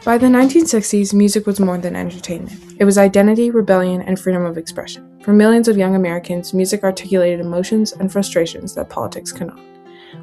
By the 1960s, music was more than entertainment. It was identity, rebellion, and freedom of expression. For millions of young Americans, music articulated emotions and frustrations that politics could not.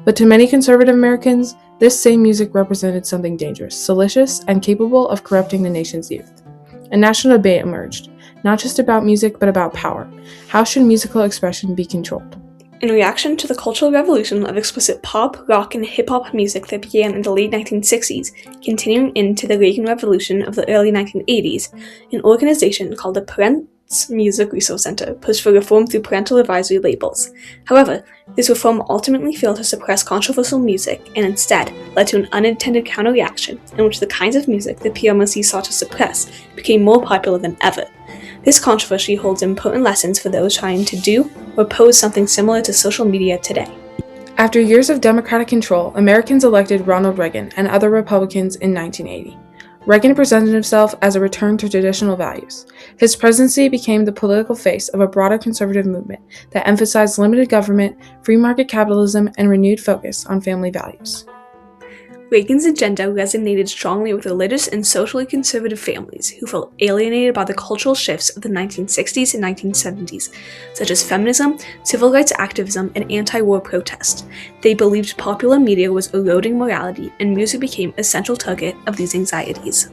But to many conservative Americans, this same music represented something dangerous, salacious, and capable of corrupting the nation's youth. A national debate emerged, not just about music, but about power. How should musical expression be controlled? In reaction to the cultural revolution of explicit pop, rock, and hip-hop music that began in the late 1960s, continuing into the Reagan Revolution of the early 1980s, an organization called the Parental Music Resource Center pushed for reform through parental advisory labels. However, this reform ultimately failed to suppress controversial music and instead led to an unintended counter-reaction in which the kinds of music the PMRC sought to suppress became more popular than ever. This controversy holds important lessons for those trying to do or pose something similar to social media today. After years of Democratic control, Americans elected Ronald Reagan and other Republicans in 1980. Reagan presented himself as a return to traditional values. His presidency became the political face of a broader conservative movement that emphasized limited government, free market capitalism, and renewed focus on family values. Reagan's agenda resonated strongly with religious and socially conservative families who felt alienated by the cultural shifts of the 1960s and 1970s, such as feminism, civil rights activism, and anti-war protest. They believed popular media was eroding morality, and music became a central target of these anxieties.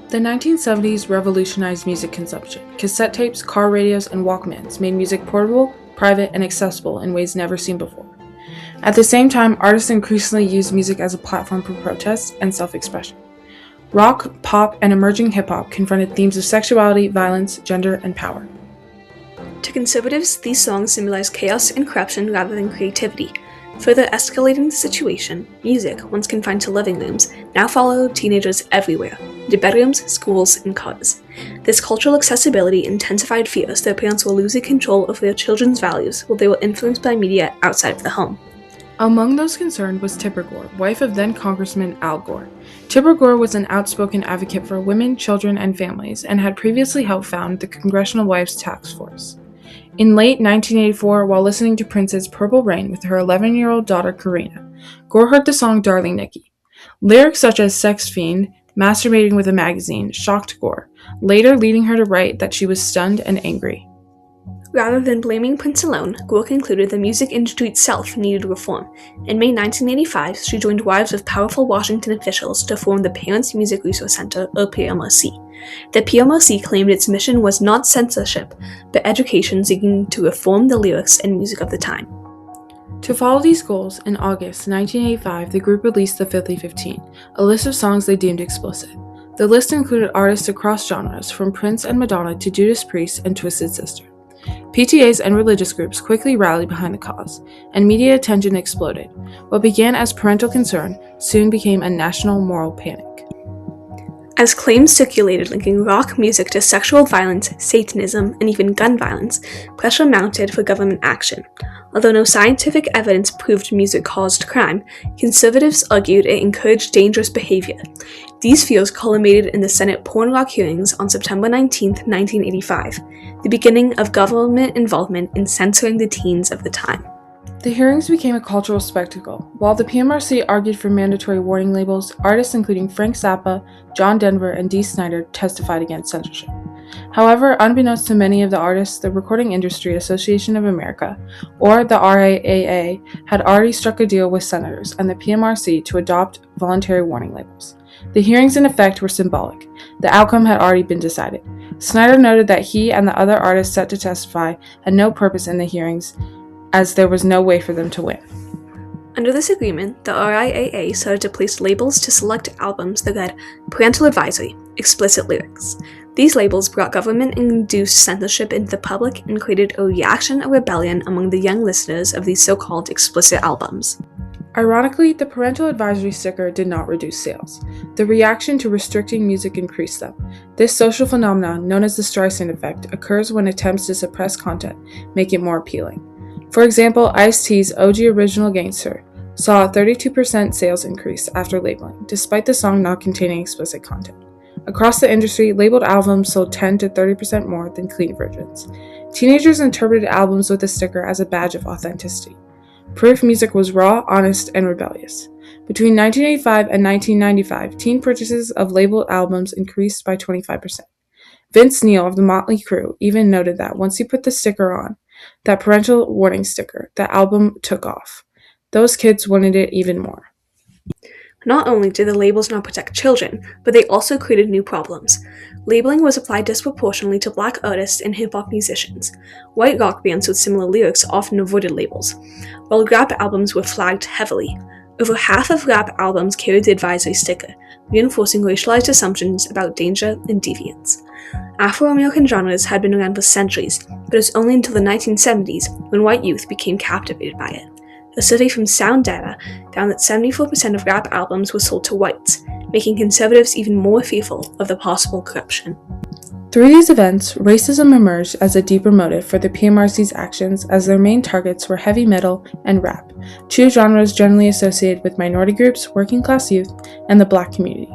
The 1970s revolutionized music consumption. Cassette tapes, car radios, and Walkmans made music portable, private, and accessible in ways never seen before. At the same time, artists increasingly used music as a platform for protest and self-expression. Rock, pop, and emerging hip-hop confronted themes of sexuality, violence, gender, and power. To conservatives, these songs symbolize chaos and corruption rather than creativity. Further escalating the situation, music, once confined to living rooms, now followed teenagers everywhere, into bedrooms, schools, and cars. This cultural accessibility intensified fears that parents were losing control over their children's values while they were influenced by media outside of the home. Among those concerned was Tipper Gore, wife of then-Congressman Al Gore. Tipper Gore was an outspoken advocate for women, children, and families, and had previously helped found the Congressional Wives Task Force. In late 1984, while listening to Prince's Purple Rain with her 11-year-old daughter Karina, Gore heard the song Darling Nikki. Lyrics such as sex fiend, masturbating with a magazine shocked Gore, later leading her to write that she was stunned and angry. Rather than blaming Prince alone, Gore concluded the music industry itself needed reform. In May 1985, she joined wives of powerful Washington officials to form the Parents Music Resource Center, or PMRC. The PMRC claimed its mission was not censorship, but education seeking to reform the lyrics and music of the time. To follow these goals, in August 1985, the group released the Filthy 15, a list of songs they deemed explicit. The list included artists across genres, from Prince and Madonna to Judas Priest and Twisted Sister. PTAs and religious groups quickly rallied behind the cause, and media attention exploded. What began as parental concern soon became a national moral panic. As claims circulated linking rock music to sexual violence, Satanism, and even gun violence, pressure mounted for government action. Although no scientific evidence proved music caused crime, conservatives argued it encouraged dangerous behavior. These fears culminated in the Senate porn rock hearings on September 19, 1985, the beginning of government involvement in censoring the teens of the time. The hearings became a cultural spectacle. While the PMRC argued for mandatory warning labels, artists including Frank Zappa, John Denver, and Dee Snider testified against censorship. However, unbeknownst to many of the artists, the Recording Industry Association of America, or the RIAA, had already struck a deal with senators and the PMRC to adopt voluntary warning labels. The hearings, in effect, were symbolic. The outcome had already been decided. Snider noted that he and the other artists set to testify had no purpose in the hearings, as there was no way for them to win. Under this agreement, the RIAA started to place labels to select albums that read Parental Advisory, explicit lyrics. These labels brought government-induced censorship into the public and created a reaction of rebellion among the young listeners of these so-called explicit albums. Ironically, the parental advisory sticker did not reduce sales. The reaction to restricting music increased them. This social phenomenon, known as the Streisand effect, occurs when attempts to suppress content make it more appealing. For example, Ice-T's OG Original Gangster saw a 32% sales increase after labeling, despite the song not containing explicit content. Across the industry, labeled albums sold 10 to 30% more than clean versions. Teenagers interpreted albums with a sticker as a badge of authenticity. Proof music was raw, honest, and rebellious. Between 1985 and 1995, teen purchases of labeled albums increased by 25%. Vince Neil of the Motley Crue even noted that once he put the sticker on, that parental warning sticker, the album took off. Those kids wanted it even more. Not only did the labels not protect children, but they also created new problems. Labeling was applied disproportionately to black artists and hip-hop musicians. White rock bands with similar lyrics often avoided labels, while rap albums were flagged heavily. Over half of rap albums carried the advisory sticker, reinforcing racialized assumptions about danger and deviance. Afro-American genres had been around for centuries, but it was only until the 1970s when white youth became captivated by it. A survey from Sound Data found that 74% of rap albums were sold to whites, making conservatives even more fearful of the possible corruption. Through these events, racism emerged as a deeper motive for the PMRC's actions, as their main targets were heavy metal and rap, two genres generally associated with minority groups, working-class youth, and the black community.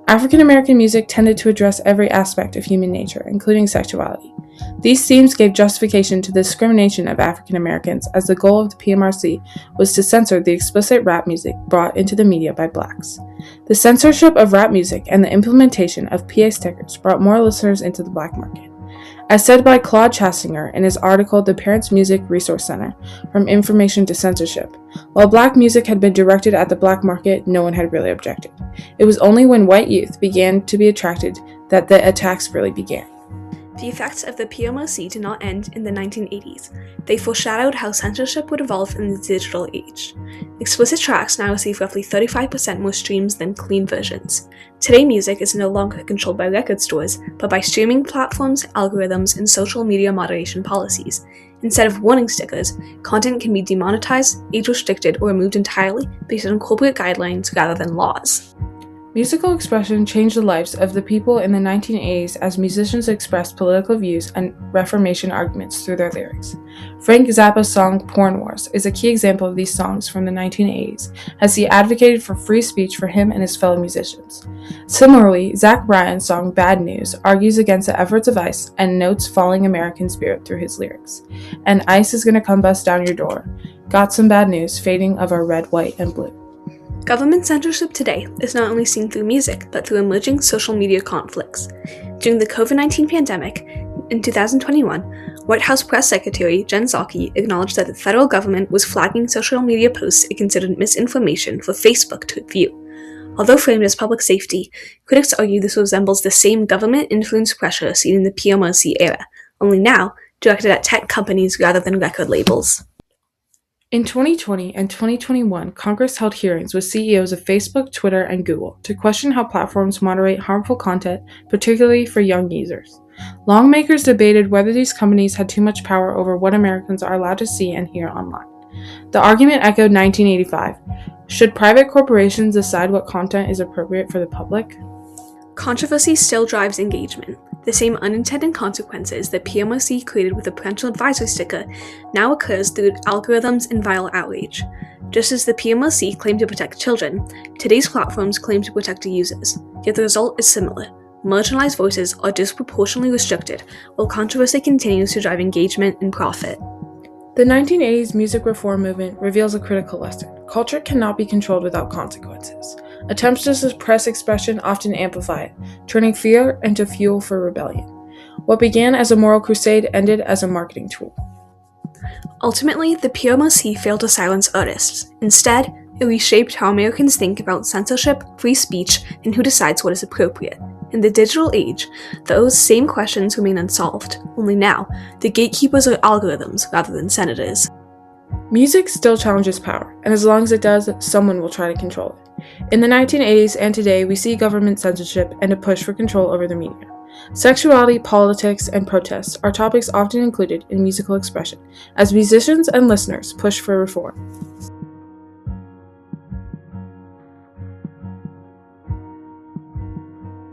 African American music tended to address every aspect of human nature, including sexuality. These themes gave justification to the discrimination of African Americans, as the goal of the PMRC was to censor the explicit rap music brought into the media by blacks. The censorship of rap music and the implementation of PA stickers brought more listeners into the black market. As said by Claude Chassinger in his article The Parents Music Resource Center, From Information to Censorship, while black music had been directed at the black market, no one had really objected. It was only when white youth began to be attracted that the attacks really began. The effects of the PMRC did not end in the 1980s. They foreshadowed how censorship would evolve in the digital age. Explicit tracks now receive roughly 35% more streams than clean versions. Today, music is no longer controlled by record stores, but by streaming platforms, algorithms, and social media moderation policies. Instead of warning stickers, content can be demonetized, age-restricted, or removed entirely based on corporate guidelines rather than laws. Musical expression changed the lives of the people in the 1980s as musicians expressed political views and Reformation arguments through their lyrics. Frank Zappa's song Porn Wars is a key example of these songs from the 1980s, as he advocated for free speech for him and his fellow musicians. Similarly, Zach Bryan's song Bad News argues against the efforts of ICE and notes falling American spirit through his lyrics. And ICE is gonna come bust down your door. Got some bad news, fading of our red, white, and blue. Government censorship today is not only seen through music, but through emerging social media conflicts. During the COVID-19 pandemic, in 2021, White House Press Secretary Jen Psaki acknowledged that the federal government was flagging social media posts it considered misinformation for Facebook to view. Although framed as public safety, critics argue this resembles the same government-influenced pressure seen in the PMRC era, only now directed at tech companies rather than record labels. In 2020 and 2021, Congress held hearings with CEOs of Facebook, Twitter, and Google to question how platforms moderate harmful content, particularly for young users. Lawmakers debated whether these companies had too much power over what Americans are allowed to see and hear online. The argument echoed 1985. Should private corporations decide what content is appropriate for the public? Controversy still drives engagement. The same unintended consequences that PMRC created with the parental advisory sticker now occurs through algorithms and viral outrage. Just as the PMRC claimed to protect children, today's platforms claim to protect users, yet the result is similar. Marginalized voices are disproportionately restricted, while controversy continues to drive engagement and profit. The 1980s music reform movement reveals a critical lesson. Culture cannot be controlled without consequences. Attempts to suppress expression often amplify it, turning fear into fuel for rebellion. What began as a moral crusade ended as a marketing tool. Ultimately, the PMRC failed to silence artists. Instead, it reshaped how Americans think about censorship, free speech, and who decides what is appropriate. In the digital age, those same questions remain unsolved, only now, the gatekeepers are algorithms rather than senators. Music still challenges power, and as long as it does, someone will try to control it. In the 1980s and today, we see government censorship and a push for control over the media. Sexuality, politics, and protests are topics often included in musical expression, as musicians and listeners push for reform.